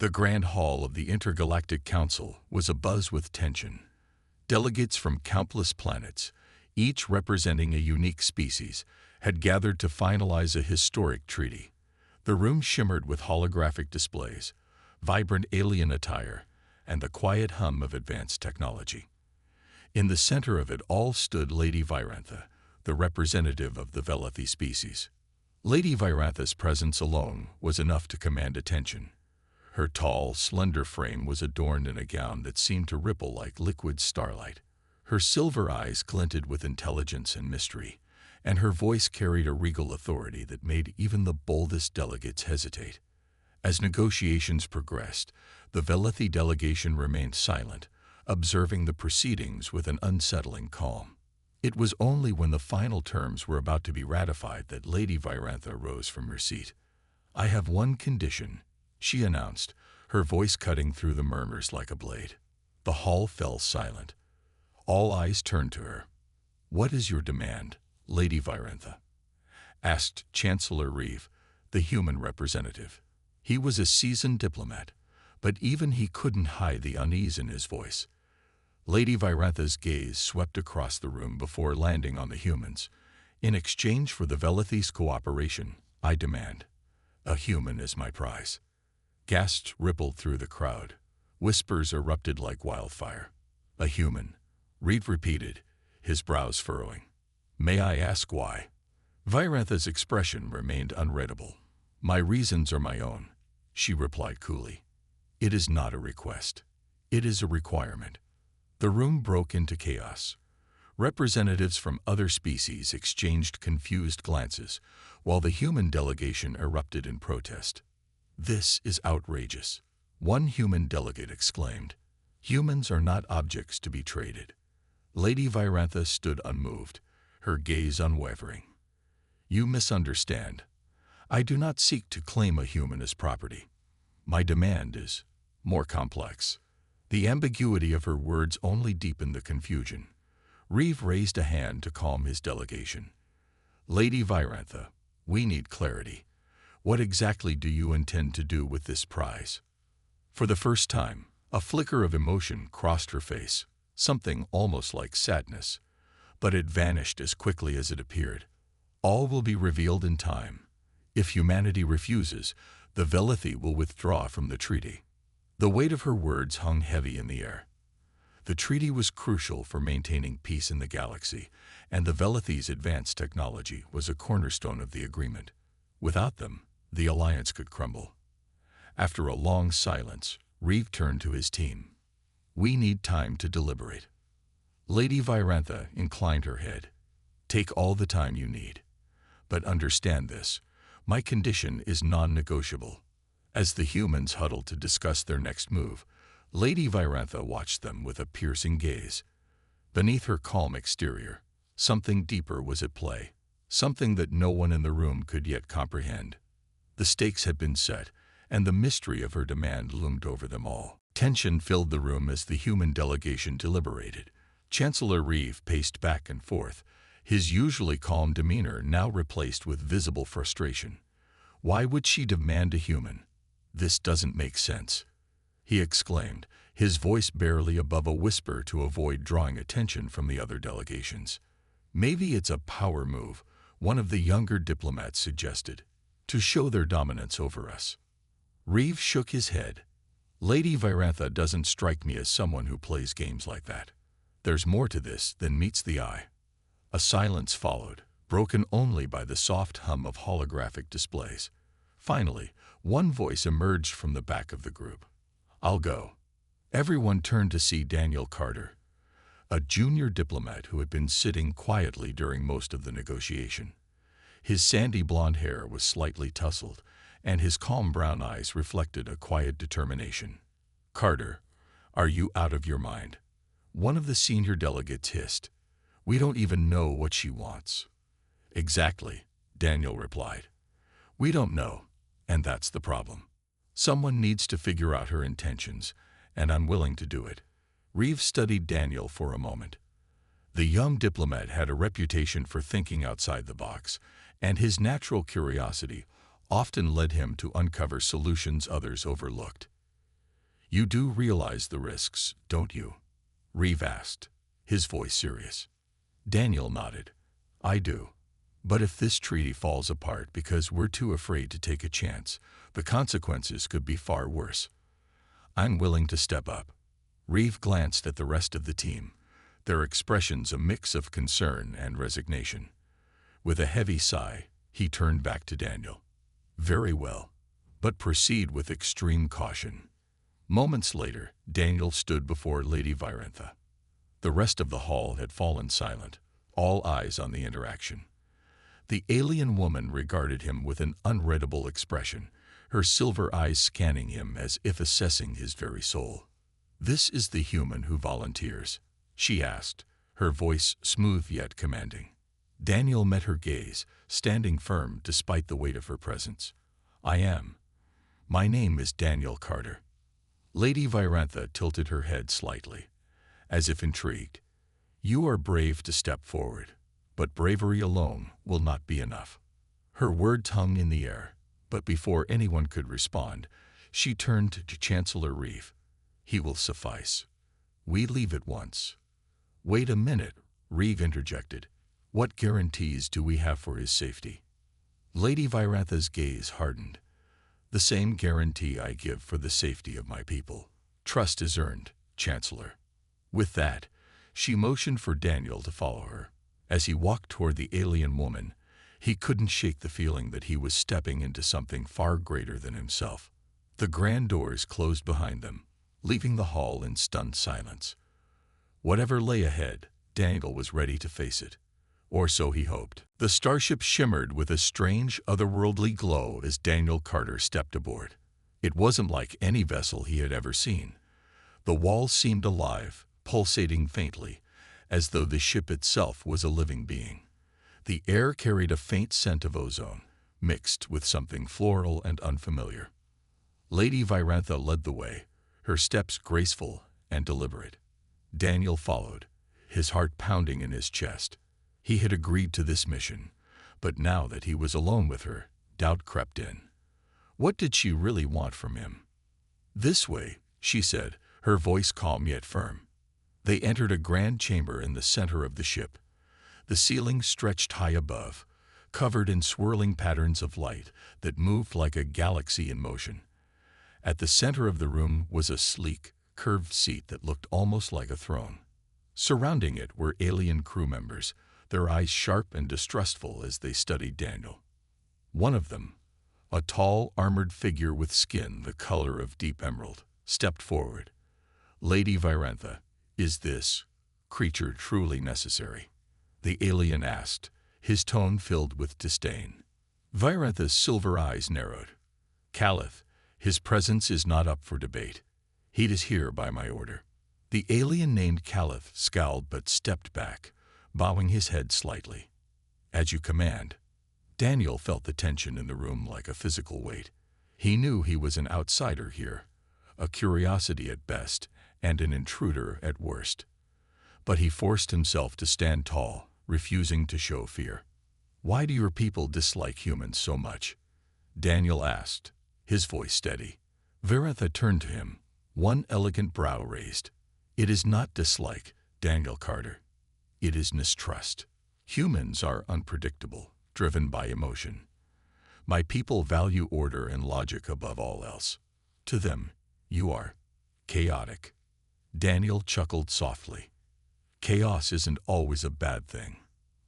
The Grand Hall of the Intergalactic Council was abuzz with tension. Delegates from countless planets, each representing a unique species, had gathered to finalize a historic treaty. The room shimmered with holographic displays, vibrant alien attire, and the quiet hum of advanced technology. In the center of it all stood Lady Virantha, the representative of the Velethi species. Lady Virantha's presence alone was enough to command attention. Her tall, slender frame was adorned in a gown that seemed to ripple like liquid starlight. Her silver eyes glinted with intelligence and mystery, and her voice carried a regal authority that made even the boldest delegates hesitate. As negotiations progressed, the Velethi delegation remained silent, observing the proceedings with an unsettling calm. It was only when the final terms were about to be ratified that Lady Virantha rose from her seat. "I have one condition," she announced, her voice cutting through the murmurs like a blade. The hall fell silent. All eyes turned to her. "What is your demand, Lady Virantha?" asked Chancellor Reeve, the human representative. He was a seasoned diplomat, but even he couldn't hide the unease in his voice. Lady Virantha's gaze swept across the room before landing on the humans. "In exchange for the Velethi's cooperation, I demand a human as my prize." Gasps rippled through the crowd. Whispers erupted like wildfire. "A human," Reeve repeated, his brows furrowing. "May I ask why?" Virantha's expression remained unreadable. "My reasons are my own," she replied coolly. "It is not a request. It is a requirement." The room broke into chaos. Representatives from other species exchanged confused glances, while the human delegation erupted in protest. "This is outrageous," one human delegate exclaimed. "Humans are not objects to be traded." Lady Virantha stood unmoved, her gaze unwavering. "You misunderstand. I do not seek to claim a human as property. My demand is more complex." The ambiguity of her words only deepened the confusion. Reeve raised a hand to calm his delegation. "Lady Virantha, we need clarity. What exactly do you intend to do with this prize?" For the first time, a flicker of emotion crossed her face, something almost like sadness, but it vanished as quickly as it appeared. "All will be revealed in time. If humanity refuses, the Velethi will withdraw from the treaty." The weight of her words hung heavy in the air. The treaty was crucial for maintaining peace in the galaxy, and the Velethi's advanced technology was a cornerstone of the agreement. Without them, the alliance could crumble. After a long silence, Reeve turned to his team. "We need time to deliberate." Lady Virantha inclined her head. "Take all the time you need. But understand this, my condition is non-negotiable." As the humans huddled to discuss their next move, Lady Virantha watched them with a piercing gaze. Beneath her calm exterior, something deeper was at play, something that no one in the room could yet comprehend. The stakes had been set, and the mystery of her demand loomed over them all. Tension filled the room as the human delegation deliberated. Chancellor Reeve paced back and forth, his usually calm demeanor now replaced with visible frustration. "Why would she demand a human? This doesn't make sense," he exclaimed, his voice barely above a whisper to avoid drawing attention from the other delegations. "Maybe it's a power move," one of the younger diplomats suggested, "to show their dominance over us." Reeve shook his head. "Lady Virantha doesn't strike me as someone who plays games like that. There's more to this than meets the eye." A silence followed, broken only by the soft hum of holographic displays. Finally, one voice emerged from the back of the group. "I'll go." Everyone turned to see Daniel Carter, a junior diplomat who had been sitting quietly during most of the negotiation. His sandy blonde hair was slightly tousled, and his calm brown eyes reflected a quiet determination. "Carter, are you out of your mind?" one of the senior delegates hissed. "We don't even know what she wants." "Exactly," Daniel replied. "We don't know, and that's the problem. Someone needs to figure out her intentions, and I'm willing to do it." Reeve studied Daniel for a moment. The young diplomat had a reputation for thinking outside the box, and his natural curiosity often led him to uncover solutions others overlooked. You do realize the risks, don't you? Reeve asked, his voice serious. Daniel nodded. I do. But if this treaty falls apart because we're too afraid to take a chance, the consequences could be far worse. I'm willing to step up. Reeve glanced at the rest of the team, their expressions a mix of concern and resignation. With a heavy sigh, he turned back to Daniel. Very well, but proceed with extreme caution. Moments later, Daniel stood before Lady Virantha. The rest of the hall had fallen silent, all eyes on the interaction. The alien woman regarded him with an unreadable expression, her silver eyes scanning him as if assessing his very soul. This is the human who volunteers, she asked, her voice smooth yet commanding. Daniel met her gaze, standing firm despite the weight of her presence. I am. My name is Daniel Carter. Lady Virantha tilted her head slightly, as if intrigued. You are brave to step forward, but bravery alone will not be enough. Her words hung in the air, but before anyone could respond, she turned to Chancellor Reeve. He will suffice. We leave at once. Wait a minute, Reeve interjected. What guarantees do we have for his safety? Lady Virantha's gaze hardened. The same guarantee I give for the safety of my people. Trust is earned, Chancellor. With that, she motioned for Daniel to follow her. As he walked toward the alien woman, he couldn't shake the feeling that he was stepping into something far greater than himself. The grand doors closed behind them, leaving the hall in stunned silence. Whatever lay ahead, Daniel was ready to face it. Or so he hoped. The starship shimmered with a strange, otherworldly glow as Daniel Carter stepped aboard. It wasn't like any vessel he had ever seen. The walls seemed alive, pulsating faintly, as though the ship itself was a living being. The air carried a faint scent of ozone, mixed with something floral and unfamiliar. Lady Virantha led the way, her steps graceful and deliberate. Daniel followed, his heart pounding in his chest. He had agreed to this mission, but now that he was alone with her, doubt crept in. What did she really want from him? This way, she said, her voice calm yet firm. They entered a grand chamber in the center of the ship. The ceiling stretched high above, covered in swirling patterns of light that moved like a galaxy in motion. At the center of the room was a sleek, curved seat that looked almost like a throne. Surrounding it were alien crew members, their eyes sharp and distrustful as they studied Daniel. One of them, a tall, armored figure with skin the color of deep emerald, stepped forward. Lady Virantha, is this creature truly necessary? The alien asked, his tone filled with disdain. Virantha's silver eyes narrowed. Caliph, his presence is not up for debate. He is here by my order. The alien named Caliph scowled but stepped back, bowing his head slightly. As you command. Daniel felt the tension in the room like a physical weight. He knew he was an outsider here, a curiosity at best and an intruder at worst. But he forced himself to stand tall, refusing to show fear. Why do your people dislike humans so much? Daniel asked, his voice steady. Virantha turned to him, one elegant brow raised. It is not dislike, Daniel Carter. It is mistrust. Humans are unpredictable, driven by emotion. My people value order and logic above all else. To them, you are chaotic. Daniel chuckled softly. Chaos isn't always a bad thing.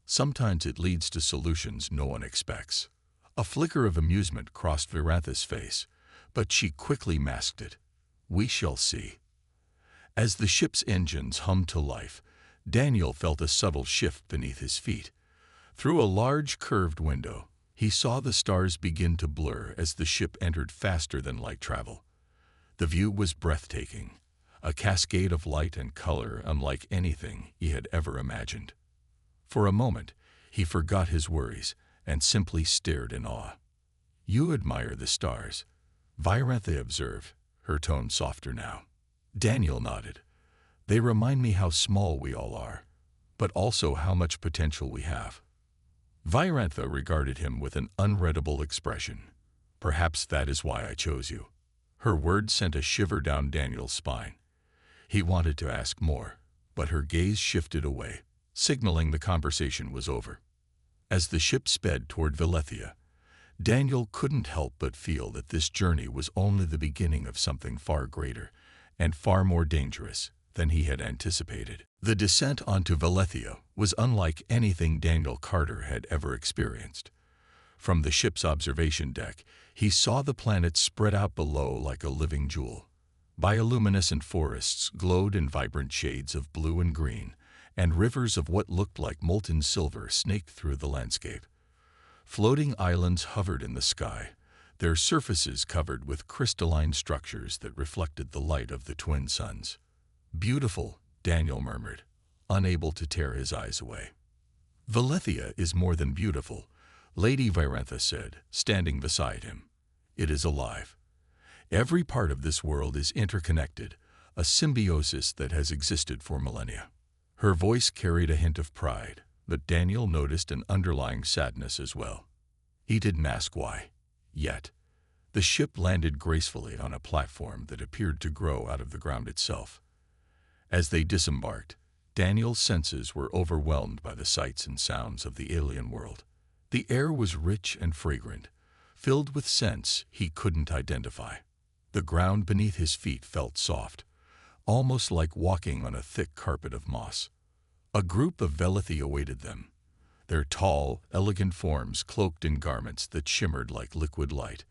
Sometimes it leads to solutions no one expects. A flicker of amusement crossed Virantha's face, but she quickly masked it. We shall see. As the ship's engines hummed to life, Daniel felt a subtle shift beneath his feet. Through a large curved window, he saw the stars begin to blur as the ship entered faster than light travel. The view was breathtaking, a cascade of light and color unlike anything he had ever imagined. For a moment, he forgot his worries and simply stared in awe. You admire the stars, Virantha observed, her tone softer now. Daniel nodded. They remind me how small we all are, but also how much potential we have. Virantha regarded him with an unreadable expression. Perhaps that is why I chose you. Her words sent a shiver down Daniel's spine. He wanted to ask more, but her gaze shifted away, signaling the conversation was over. As the ship sped toward Velethia, Daniel couldn't help but feel that this journey was only the beginning of something far greater and far more dangerous than he had anticipated. The descent onto Velethia was unlike anything Daniel Carter had ever experienced. From the ship's observation deck, he saw the planet spread out below like a living jewel. Bioluminescent forests glowed in vibrant shades of blue and green, and rivers of what looked like molten silver snaked through the landscape. Floating islands hovered in the sky, their surfaces covered with crystalline structures that reflected the light of the twin suns. "Beautiful," Daniel murmured, unable to tear his eyes away. "Velethia is more than beautiful," Lady Virantha said, standing beside him. "It is alive. Every part of this world is interconnected, a symbiosis that has existed for millennia." Her voice carried a hint of pride, but Daniel noticed an underlying sadness as well. He didn't ask why, yet. The ship landed gracefully on a platform that appeared to grow out of the ground itself. As they disembarked, Daniel's senses were overwhelmed by the sights and sounds of the alien world. The air was rich and fragrant, filled with scents he couldn't identify. The ground beneath his feet felt soft, almost like walking on a thick carpet of moss. A group of Velethi awaited them, their tall, elegant forms cloaked in garments that shimmered like liquid light.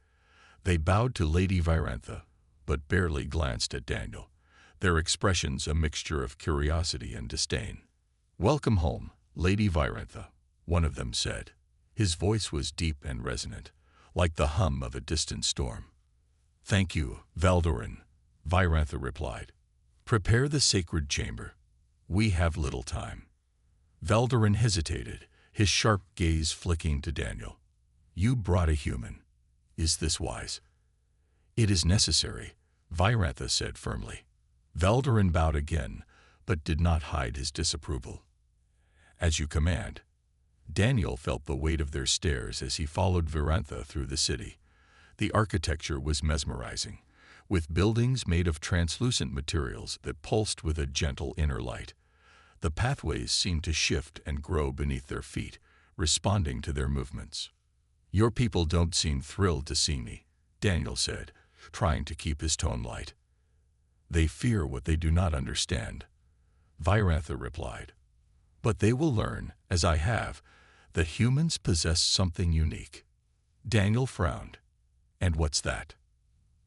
They bowed to Lady Virantha, but barely glanced at Daniel, their expressions a mixture of curiosity and disdain. "Welcome home, Lady Virantha," one of them said. His voice was deep and resonant, like the hum of a distant storm. "Thank you, Valdorin," Virantha replied. "Prepare the sacred chamber. We have little time." Valdorin hesitated, his sharp gaze flicking to Daniel. "You brought a human. Is this wise?" "It is necessary," Virantha said firmly. Valdorin bowed again, but did not hide his disapproval. "As you command." Daniel felt the weight of their stares as he followed Virantha through the city. The architecture was mesmerizing, with buildings made of translucent materials that pulsed with a gentle inner light. The pathways seemed to shift and grow beneath their feet, responding to their movements. "Your people don't seem thrilled to see me," Daniel said, trying to keep his tone light. "They fear what they do not understand," Virantha replied. "But they will learn, as I have, that humans possess something unique." Daniel frowned. "And what's that?"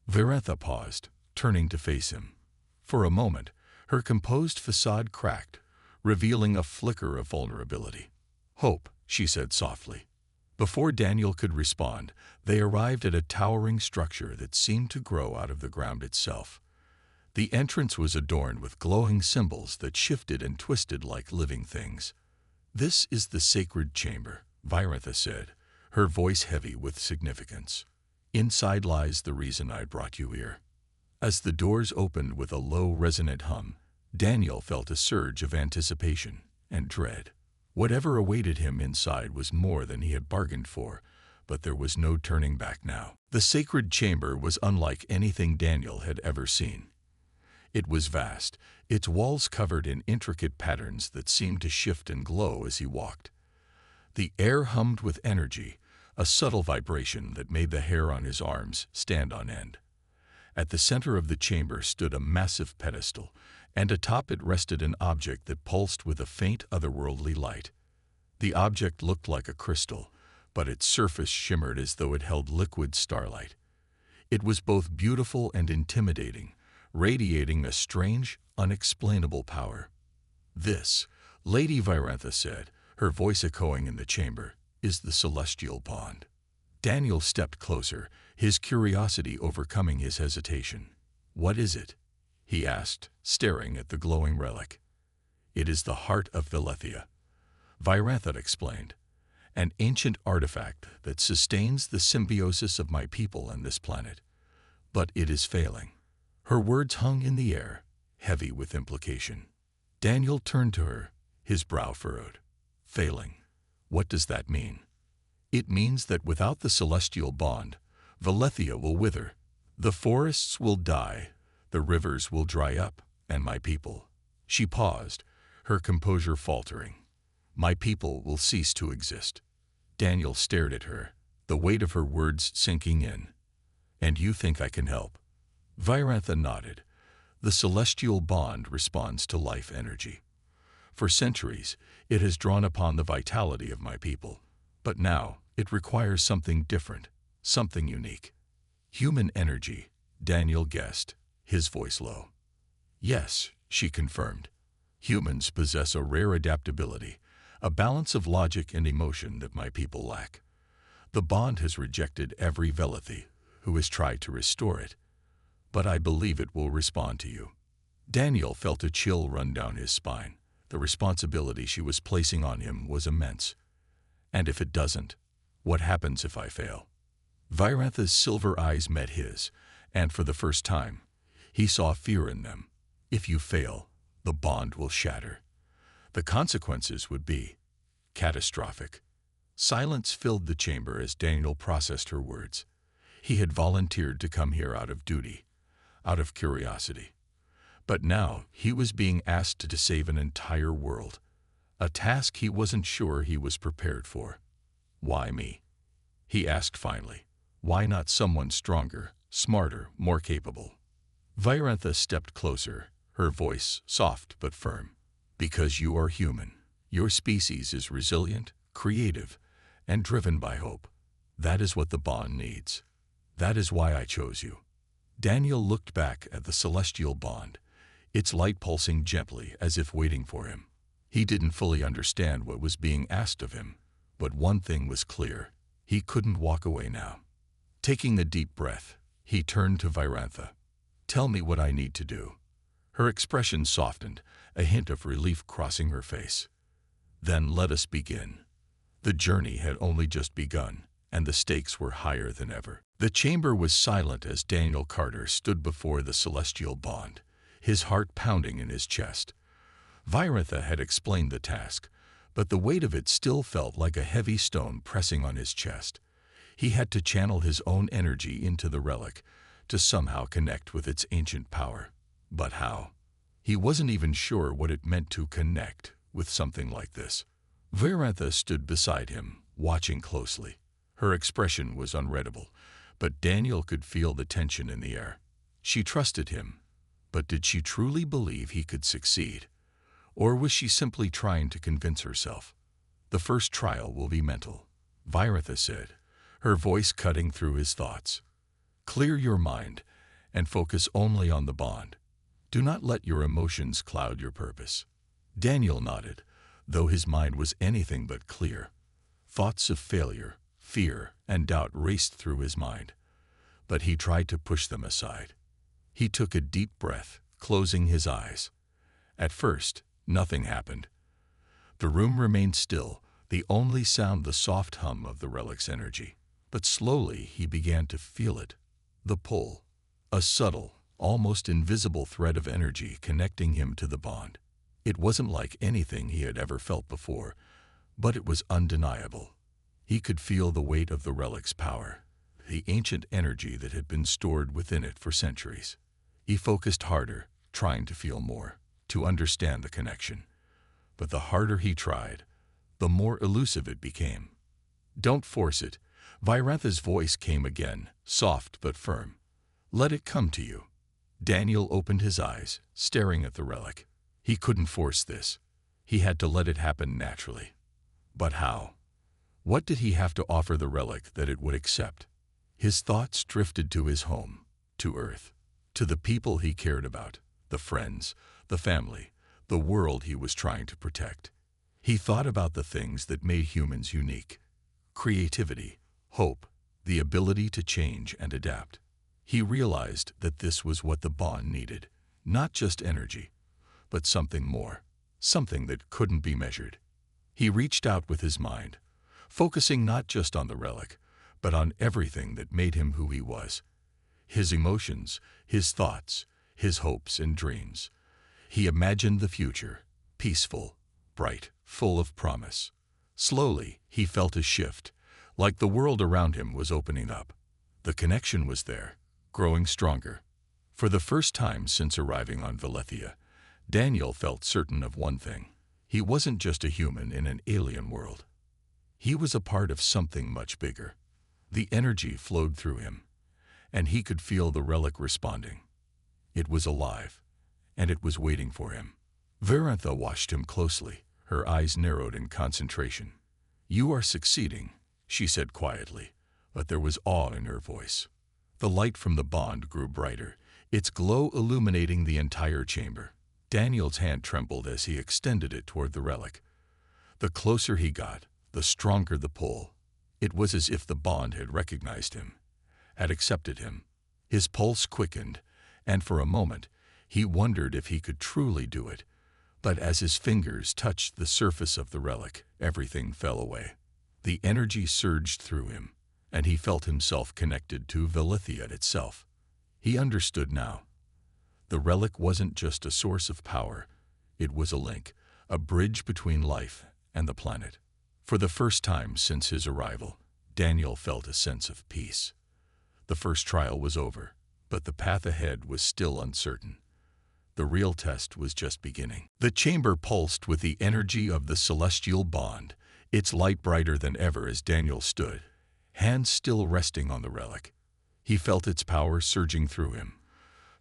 Virantha paused, turning to face him. For a moment, her composed facade cracked, revealing a flicker of vulnerability. "Hope," she said softly. Before Daniel could respond, they arrived at a towering structure that seemed to grow out of the ground itself. The entrance was adorned with glowing symbols that shifted and twisted like living things. "This is the sacred chamber," Virantha said, her voice heavy with significance. "Inside lies the reason I brought you here." As the doors opened with a low, resonant hum, Daniel felt a surge of anticipation and dread. Whatever awaited him inside was more than he had bargained for, but there was no turning back now. The sacred chamber was unlike anything Daniel had ever seen. It was vast, its walls covered in intricate patterns that seemed to shift and glow as he walked. The air hummed with energy, a subtle vibration that made the hair on his arms stand on end. At the center of the chamber stood a massive pedestal, and atop it rested an object that pulsed with a faint otherworldly light. The object looked like a crystal, but its surface shimmered as though it held liquid starlight. It was both beautiful and intimidating, radiating a strange, unexplainable power. "This," Lady Virantha said, her voice echoing in the chamber, "is the celestial bond." Daniel stepped closer, his curiosity overcoming his hesitation. "What is it?" he asked, staring at the glowing relic. "It is the heart of Velethia," Virantha explained, "an ancient artifact that sustains the symbiosis of my people and this planet. But it is failing." Her words hung in the air, heavy with implication. Daniel turned to her, his brow furrowed. "Failing? What does that mean?" "It means that without the celestial bond, Velethia will wither," The forests will die, the rivers will dry up, and my people. She paused, her composure faltering. My people will cease to exist. Daniel stared at her, the weight of her words sinking in. And you think I can help? Virantha nodded. The celestial bond responds to life energy. For centuries, it has drawn upon the vitality of my people. But now, it requires something different, something unique. Human energy, Daniel guessed, his voice low. Yes, she confirmed. Humans possess a rare adaptability, a balance of logic and emotion that my people lack. The bond has rejected every Velathi who has tried to restore it, but I believe it will respond to you. Daniel felt a chill run down his spine. The responsibility she was placing on him was immense. And if it doesn't, what happens if I fail? Virantha's silver eyes met his, and for the first time, he saw fear in them. If you fail, the bond will shatter. The consequences would be catastrophic. Silence filled the chamber as Daniel processed her words. He had volunteered to come here out of duty, out of curiosity. But now he was being asked to save an entire world, a task he wasn't sure he was prepared for. Why me? He asked finally. Why not someone stronger, smarter, more capable? Virantha stepped closer, her voice soft but firm. Because you are human. Your species is resilient, creative, and driven by hope. That is what the bond needs. That is why I chose you. Daniel looked back at the celestial bond, its light pulsing gently as if waiting for him. He didn't fully understand what was being asked of him, but one thing was clear. He couldn't walk away now. Taking a deep breath, he turned to Virantha. Tell me what I need to do. Her expression softened, a hint of relief crossing her face. Then let us begin. The journey had only just begun, and the stakes were higher than ever. The chamber was silent as Daniel Carter stood before the celestial bond, his heart pounding in his chest. Virantha had explained the task, but the weight of it still felt like a heavy stone pressing on his chest. He had to channel his own energy into the relic, to somehow connect with its ancient power. But how? He wasn't even sure what it meant to connect with something like this. Virantha stood beside him, watching closely. Her expression was unreadable, but Daniel could feel the tension in the air. She trusted him, but did she truly believe he could succeed? Or was she simply trying to convince herself? The first trial will be mental, Virantha said, her voice cutting through his thoughts. Clear your mind and focus only on the bond. Do not let your emotions cloud your purpose. Daniel nodded, though his mind was anything but clear. Thoughts of failure, fear, and doubt raced through his mind, but he tried to push them aside. He took a deep breath, closing his eyes. At first, nothing happened. The room remained still, the only sound the soft hum of the relic's energy. But slowly he began to feel it, the pull, a subtle, almost invisible thread of energy connecting him to the bond. It wasn't like anything he had ever felt before, but it was undeniable. He could feel the weight of the relic's power, the ancient energy that had been stored within it for centuries. He focused harder, trying to feel more, to understand the connection. But the harder he tried, the more elusive it became. Don't force it. Virantha's voice came again, soft but firm. Let it come to you. Daniel opened his eyes, staring at the relic. He couldn't force this. He had to let it happen naturally. But how? What did he have to offer the relic that it would accept? His thoughts drifted to his home, to Earth, to the people he cared about, the friends, the family, the world he was trying to protect. He thought about the things that made humans unique. Creativity, hope, the ability to change and adapt. He realized that this was what the bond needed, not just energy, but something more, something that couldn't be measured. He reached out with his mind, focusing not just on the relic, but on everything that made him who he was. His emotions, his thoughts, his hopes and dreams. He imagined the future, peaceful, bright, full of promise. Slowly, he felt a shift, like the world around him was opening up. The connection was there, growing stronger. For the first time since arriving on Velethia, Daniel felt certain of one thing. He wasn't just a human in an alien world. He was a part of something much bigger. The energy flowed through him, and he could feel the relic responding. It was alive, and it was waiting for him. Varantha watched him closely, her eyes narrowed in concentration. "You are succeeding," she said quietly, but there was awe in her voice. The light from the bond grew brighter, its glow illuminating the entire chamber. Daniel's hand trembled as he extended it toward the relic. The closer he got, the stronger the pull. It was as if the bond had recognized him, had accepted him. His pulse quickened, and for a moment, he wondered if he could truly do it. But as his fingers touched the surface of the relic, everything fell away. The energy surged through him, and he felt himself connected to Velethia itself. He understood now. The relic wasn't just a source of power, it was a link, a bridge between life and the planet. For the first time since his arrival, Daniel felt a sense of peace. The first trial was over, but the path ahead was still uncertain. The real test was just beginning. The chamber pulsed with the energy of the celestial bond, its light brighter than ever as Daniel stood, hands still resting on the relic. He felt its power surging through him,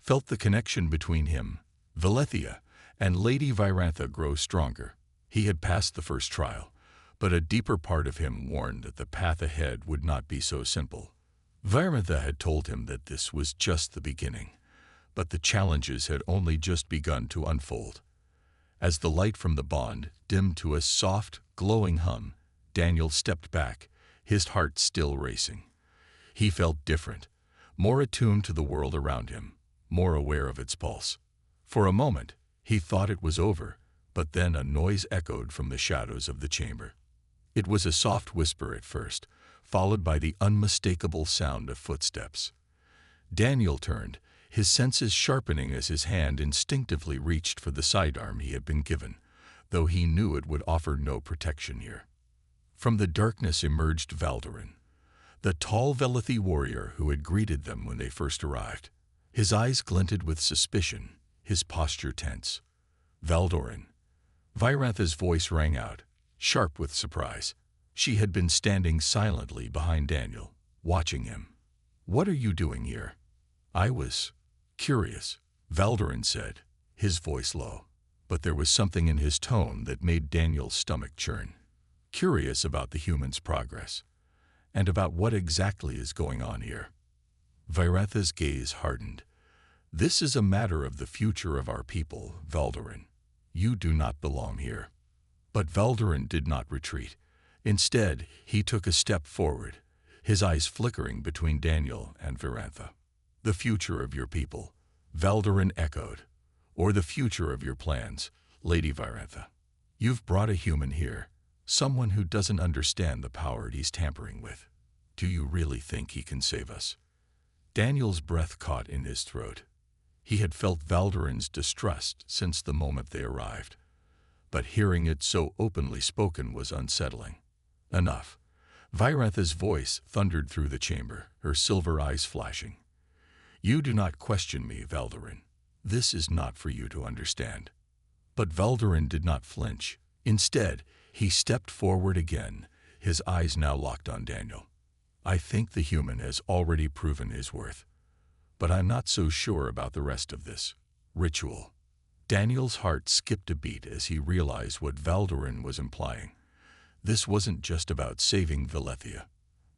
felt the connection between him, Velethia, and Lady Varantha grow stronger. He had passed the first trial, but a deeper part of him warned that the path ahead would not be so simple. Varantha had told him that this was just the beginning, but the challenges had only just begun to unfold. As the light from the bond dimmed to a soft, glowing hum, Daniel stepped back, his heart still racing. He felt different, more attuned to the world around him, more aware of its pulse. For a moment, he thought it was over, but then a noise echoed from the shadows of the chamber. It was a soft whisper at first, followed by the unmistakable sound of footsteps. Daniel turned, his senses sharpening as his hand instinctively reached for the sidearm he had been given, though he knew it would offer no protection here. From the darkness emerged Valdorin, the tall Velethi warrior who had greeted them when they first arrived. His eyes glinted with suspicion, his posture tense. "Valdorin." Virantha's voice rang out, sharp with surprise. She had been standing silently behind Daniel, watching him. "What are you doing here?" "I was curious," Valdorin said, his voice low. But there was something in his tone that made Daniel's stomach churn. Curious about the human's progress, and about what exactly is going on here. Virantha's gaze hardened. "This is a matter of the future of our people, Valdorin. You do not belong here." But Valdorin did not retreat. Instead, he took a step forward, his eyes flickering between Daniel and Virantha. "The future of your people," Valdorin echoed. "Or the future of your plans, Lady Virantha. You've brought a human here, someone who doesn't understand the power he's tampering with. Do you really think he can save us?" Daniel's breath caught in his throat. He had felt Valdorin's distrust since the moment they arrived, but hearing it so openly spoken was unsettling. "Enough." Virantha's voice thundered through the chamber, her silver eyes flashing. "You do not question me, Valdorin. This is not for you to understand." But Valdorin did not flinch. Instead, he stepped forward again, his eyes now locked on Daniel. "I think the human has already proven his worth, but I'm not so sure about the rest of this ritual." Daniel's heart skipped a beat as he realized what Valdorin was implying. This wasn't just about saving Velethia.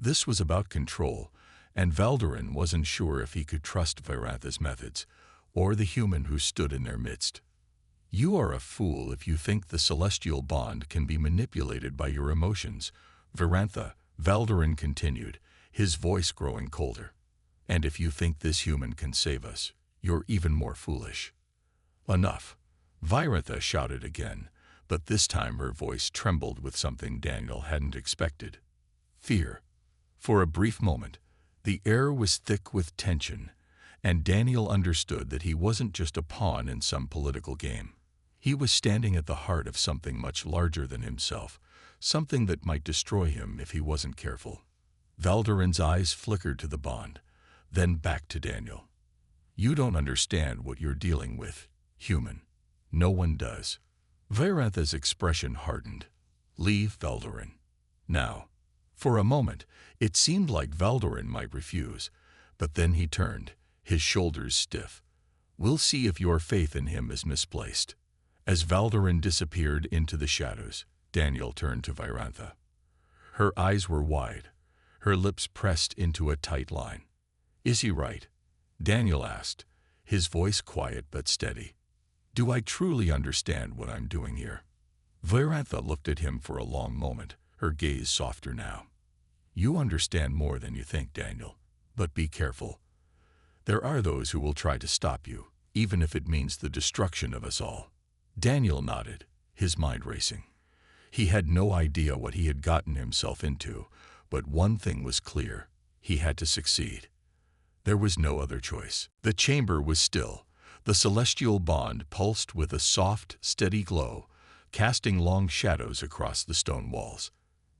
This was about control, and Valdorin wasn't sure if he could trust Virantha's methods, or the human who stood in their midst. "You are a fool if you think the celestial bond can be manipulated by your emotions, Virantha," Valdorin continued, his voice growing colder. "And if you think this human can save us, you're even more foolish." "Enough," Virantha shouted again, but this time her voice trembled with something Daniel hadn't expected. Fear. For a brief moment, the air was thick with tension, and Daniel understood that he wasn't just a pawn in some political game. He was standing at the heart of something much larger than himself, something that might destroy him if he wasn't careful. Valdorin's eyes flickered to the bond, then back to Daniel. "You don't understand what you're dealing with, human. No one does." Virantha's expression hardened. "Leave Valdorin now." For a moment, it seemed like Valdorin might refuse, but then he turned, his shoulders stiff. "We'll see if your faith in him is misplaced." As Valdorin disappeared into the shadows, Daniel turned to Virantha. Her eyes were wide, her lips pressed into a tight line. "Is he right?" Daniel asked, his voice quiet but steady. "Do I truly understand what I'm doing here?" Virantha looked at him for a long moment, her gaze softer now. "You understand more than you think, Daniel, but be careful. There are those who will try to stop you, even if it means the destruction of us all." Daniel nodded, his mind racing. He had no idea what he had gotten himself into, but one thing was clear: he had to succeed. There was no other choice. The chamber was still. The celestial bond pulsed with a soft, steady glow, casting long shadows across the stone walls.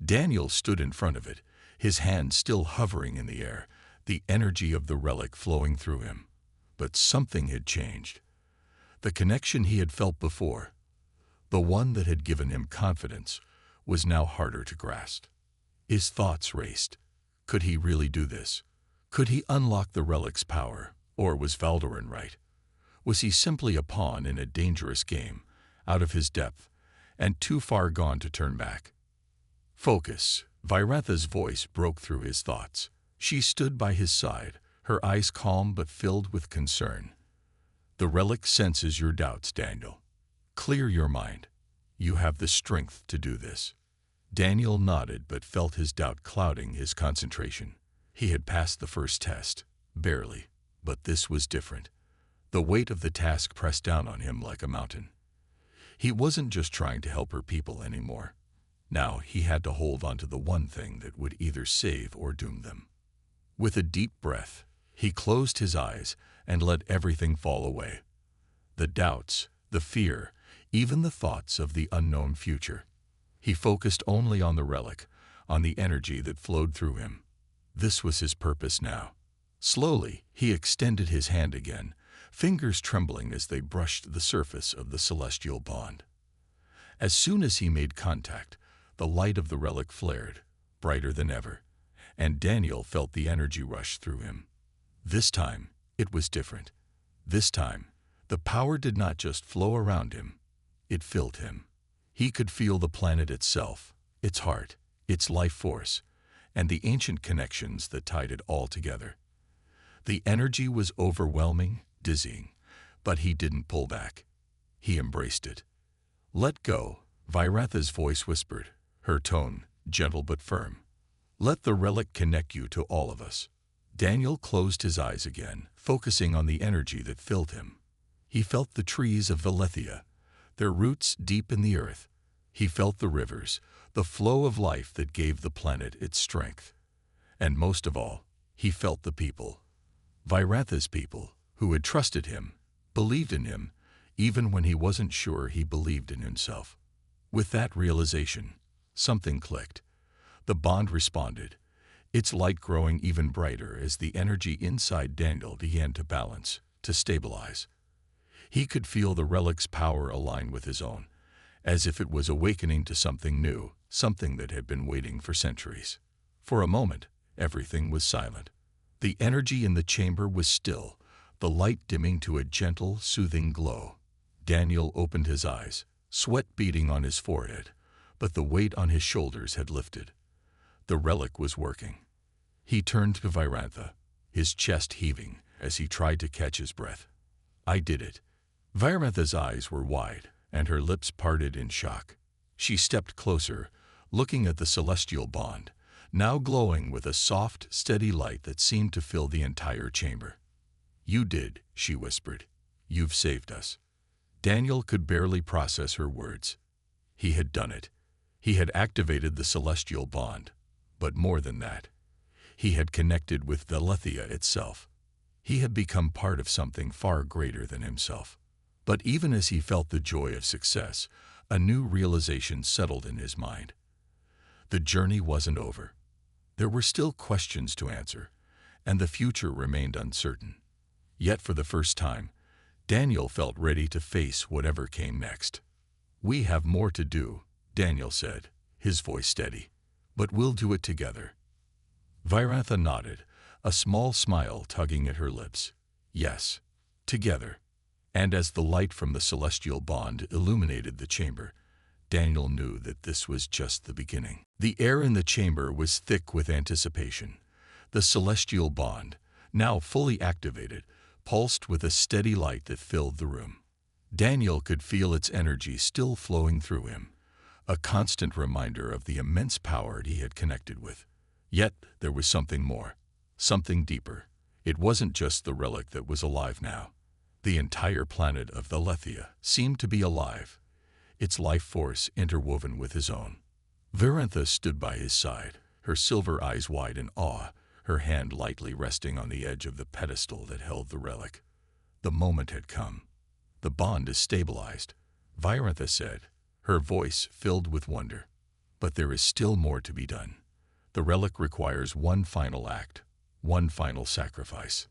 Daniel stood in front of it, his hand still hovering in the air, the energy of the relic flowing through him. But something had changed. The connection he had felt before, the one that had given him confidence, was now harder to grasp. His thoughts raced. Could he really do this? Could he unlock the relic's power, or was Valdorin right? Was he simply a pawn in a dangerous game, out of his depth, and too far gone to turn back? "Focus." Virantha's voice broke through his thoughts. She stood by his side, her eyes calm but filled with concern. "The relic senses your doubts, Daniel. Clear your mind. You have the strength to do this." Daniel nodded but felt his doubt clouding his concentration. He had passed the first test, barely, but this was different. The weight of the task pressed down on him like a mountain. He wasn't just trying to help her people anymore. Now he had to hold on to the one thing that would either save or doom them. With a deep breath, he closed his eyes and let everything fall away. The doubts, the fear, even the thoughts of the unknown future. He focused only on the relic, on the energy that flowed through him. This was his purpose now. Slowly, he extended his hand again, fingers trembling as they brushed the surface of the celestial bond. As soon as he made contact, the light of the relic flared, brighter than ever, and Daniel felt the energy rush through him. This time, it was different. This time, the power did not just flow around him, it filled him. He could feel the planet itself, its heart, its life force, and the ancient connections that tied it all together. The energy was overwhelming, dizzying, but he didn't pull back. He embraced it. "Let go," Virantha's voice whispered, her tone gentle but firm. "Let the relic connect you to all of us." Daniel closed his eyes again, focusing on the energy that filled him. He felt the trees of Valethia, their roots deep in the earth. He felt the rivers, the flow of life that gave the planet its strength. And most of all, he felt the people. Virantha's people, who had trusted him, believed in him, even when he wasn't sure he believed in himself. With that realization, something clicked. The bond responded, its light growing even brighter as the energy inside Daniel began to balance, to stabilize. He could feel the relic's power align with his own, as if it was awakening to something new, something that had been waiting for centuries. For a moment, everything was silent. The energy in the chamber was still, the light dimming to a gentle, soothing glow. Daniel opened his eyes, sweat beading on his forehead, but the weight on his shoulders had lifted. The relic was working. He turned to Virantha, his chest heaving as he tried to catch his breath. "I did it." Virantha's eyes were wide, and her lips parted in shock. She stepped closer, looking at the celestial bond, now glowing with a soft, steady light that seemed to fill the entire chamber. "You did," she whispered. "You've saved us." Daniel could barely process her words. He had done it. He had activated the celestial bond. But more than that, he had connected with Valethia itself. He had become part of something far greater than himself. But even as he felt the joy of success, a new realization settled in his mind. The journey wasn't over. There were still questions to answer, and the future remained uncertain. Yet for the first time, Daniel felt ready to face whatever came next. "We have more to do," Daniel said, his voice steady. "But we'll do it together." Virantha nodded, a small smile tugging at her lips. "Yes, together." And as the light from the celestial bond illuminated the chamber, Daniel knew that this was just the beginning. The air in the chamber was thick with anticipation. The celestial bond, now fully activated, pulsed with a steady light that filled the room. Daniel could feel its energy still flowing through him, a constant reminder of the immense power he had connected with. Yet there was something more, something deeper. It wasn't just the relic that was alive now. The entire planet of Velethia seemed to be alive, its life force interwoven with his own. Virantha stood by his side, her silver eyes wide in awe, her hand lightly resting on the edge of the pedestal that held the relic. The moment had come. "The bond is stabilized," Virantha said, her voice filled with wonder. "But there is still more to be done. The relic requires one final act, one final sacrifice."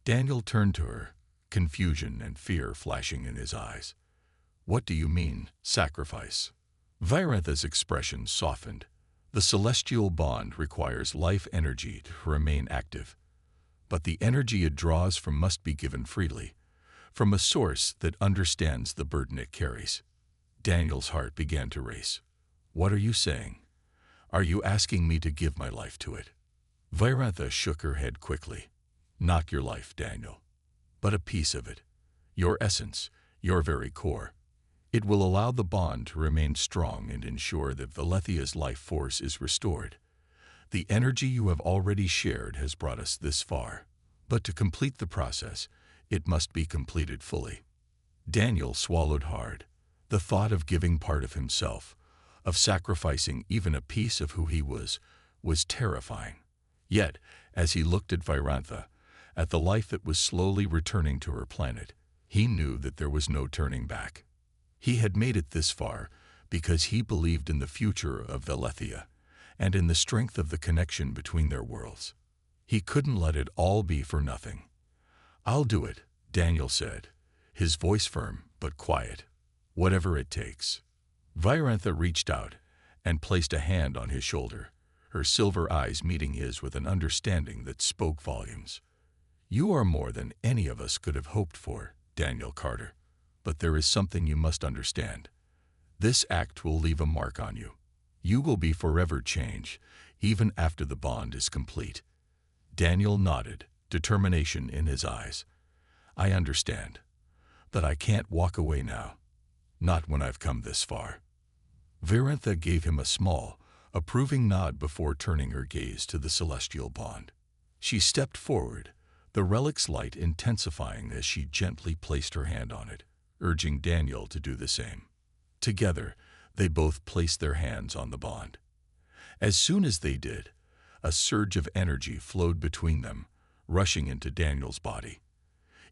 Daniel turned to her, confusion and fear flashing in his eyes. "What do you mean, sacrifice?" Virantha's expression softened. "The celestial bond requires life energy to remain active. But the energy it draws from must be given freely, from a source that understands the burden it carries." Daniel's heart began to race. "What are you saying? Are you asking me to give my life to it?" Virantha shook her head quickly. "Not your life, Daniel, but a piece of it. Your essence, your very core. It will allow the bond to remain strong and ensure that Velethia's life force is restored. The energy you have already shared has brought us this far, but to complete the process, it must be completed fully." Daniel swallowed hard. The thought of giving part of himself, of sacrificing even a piece of who he was terrifying. Yet, as he looked at Virantha, at the life that was slowly returning to her planet, he knew that there was no turning back. He had made it this far because he believed in the future of Velethia and in the strength of the connection between their worlds. He couldn't let it all be for nothing. "I'll do it," Daniel said, his voice firm but quiet. "Whatever it takes." Virantha reached out and placed a hand on his shoulder, her silver eyes meeting his with an understanding that spoke volumes. "You are more than any of us could have hoped for, Daniel Carter. But there is something you must understand. This act will leave a mark on you. You will be forever changed, even after the bond is complete." Daniel nodded, determination in his eyes. "I understand. But I can't walk away now. Not when I've come this far." Virantha gave him a small, approving nod before turning her gaze to the celestial bond. She stepped forward, the relic's light intensifying as she gently placed her hand on it, urging Daniel to do the same. Together, they both placed their hands on the bond. As soon as they did, a surge of energy flowed between them, rushing into Daniel's body.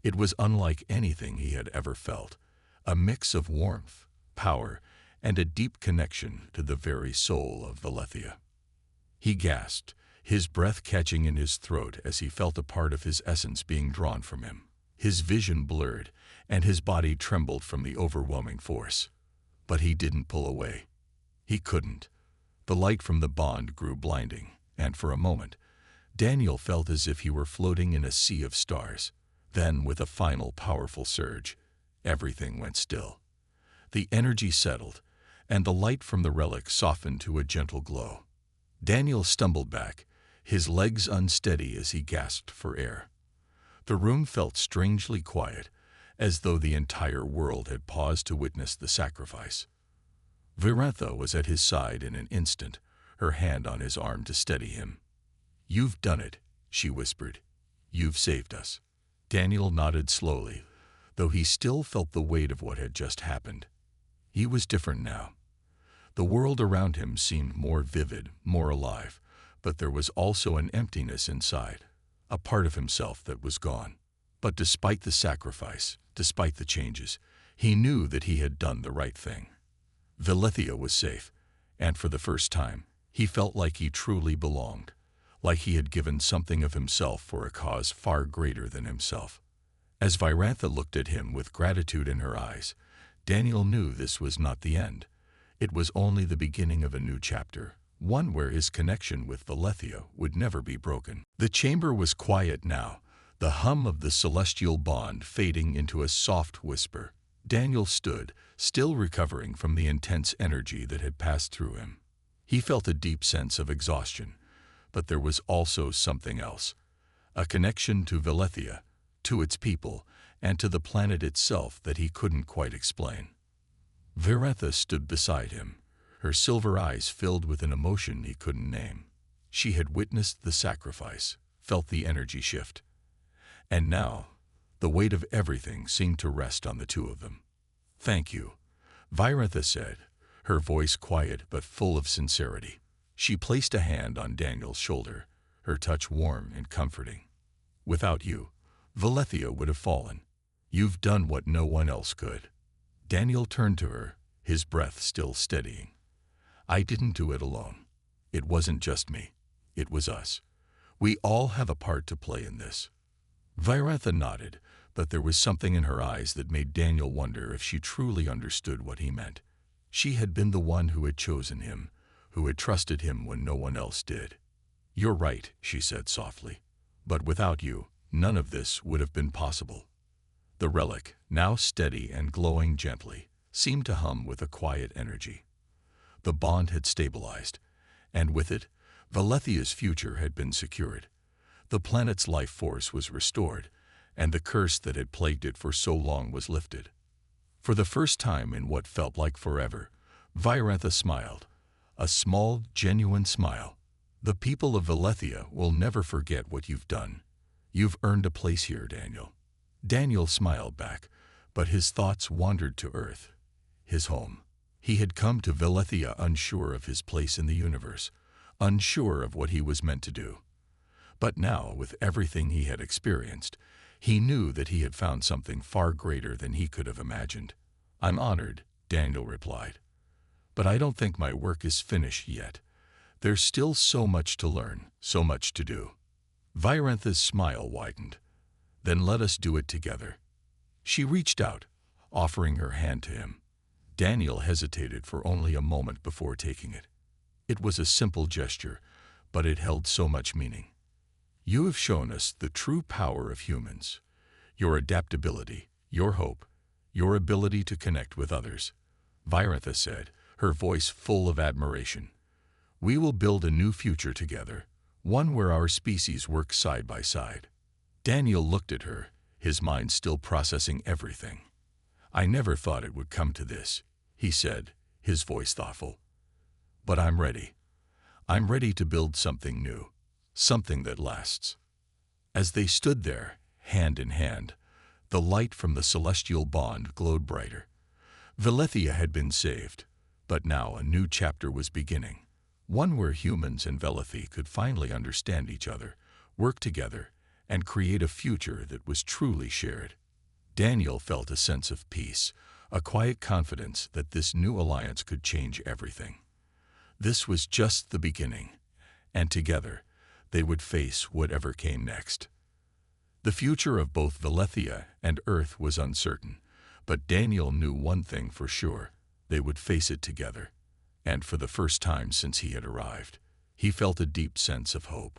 It was unlike anything he had ever felt, a mix of warmth, power, and a deep connection to the very soul of Velethia. He gasped, his breath catching in his throat as he felt a part of his essence being drawn from him. His vision blurred, and his body trembled from the overwhelming force. But he didn't pull away. He couldn't. The light from the bond grew blinding, and for a moment, Daniel felt as if he were floating in a sea of stars. Then, with a final powerful surge, everything went still. The energy settled, and the light from the relic softened to a gentle glow. Daniel stumbled back, his legs unsteady as he gasped for air. The room felt strangely quiet, as though the entire world had paused to witness the sacrifice. Virantha was at his side in an instant, her hand on his arm to steady him. "You've done it," she whispered. "You've saved us." Daniel nodded slowly, though he still felt the weight of what had just happened. He was different now. The world around him seemed more vivid, more alive, but there was also an emptiness inside, a part of himself that was gone. But despite the sacrifice, despite the changes, he knew that he had done the right thing. Velethia was safe, and for the first time, he felt like he truly belonged, like he had given something of himself for a cause far greater than himself. As Virantha looked at him with gratitude in her eyes, Daniel knew this was not the end. It was only the beginning of a new chapter, one where his connection with Velethia would never be broken. The chamber was quiet now, the hum of the celestial bond fading into a soft whisper. Daniel stood, still recovering from the intense energy that had passed through him. He felt a deep sense of exhaustion, but there was also something else, a connection to Velethia, to its people, and to the planet itself that he couldn't quite explain. Virantha stood beside him, her silver eyes filled with an emotion he couldn't name. She had witnessed the sacrifice, felt the energy shift. And now, the weight of everything seemed to rest on the two of them. "Thank you," Virantha said, her voice quiet but full of sincerity. She placed a hand on Daniel's shoulder, her touch warm and comforting. "Without you, Velethia would have fallen. You've done what no one else could." Daniel turned to her, his breath still steadying. "I didn't do it alone. It wasn't just me. It was us. We all have a part to play in this." Virantha nodded, but there was something in her eyes that made Daniel wonder if she truly understood what he meant. She had been the one who had chosen him, who had trusted him when no one else did. "You're right," she said softly. "But without you, none of this would have been possible." The relic, now steady and glowing gently, seemed to hum with a quiet energy. The bond had stabilized, and with it, Velethia's future had been secured. The planet's life force was restored, and the curse that had plagued it for so long was lifted. For the first time in what felt like forever, Virantha smiled, a small, genuine smile. "The people of Velethia will never forget what you've done. You've earned a place here, Daniel." Daniel smiled back, but his thoughts wandered to Earth, his home. He had come to Velethia unsure of his place in the universe, unsure of what he was meant to do. But now, with everything he had experienced, he knew that he had found something far greater than he could have imagined. "I'm honored," Daniel replied. "But I don't think my work is finished yet. There's still so much to learn, so much to do." Virantha's smile widened. "Then let us do it together." She reached out, offering her hand to him. Daniel hesitated for only a moment before taking it. It was a simple gesture, but it held so much meaning. "You have shown us the true power of humans, your adaptability, your hope, your ability to connect with others," Virantha said, her voice full of admiration. "We will build a new future together, one where our species work side by side." Daniel looked at her, his mind still processing everything. "I never thought it would come to this," he said, his voice thoughtful. "But I'm ready. I'm ready to build something new, something that lasts." As they stood there, hand in hand, the light from the celestial bond glowed brighter. Velethia had been saved, but now a new chapter was beginning, one where humans and Velethi could finally understand each other, work together, and create a future that was truly shared. Daniel felt a sense of peace, a quiet confidence that this new alliance could change everything. This was just the beginning, and together, they would face whatever came next. The future of both Velethia and Earth was uncertain, but Daniel knew one thing for sure: they would face it together. And for the first time since he had arrived, he felt a deep sense of hope.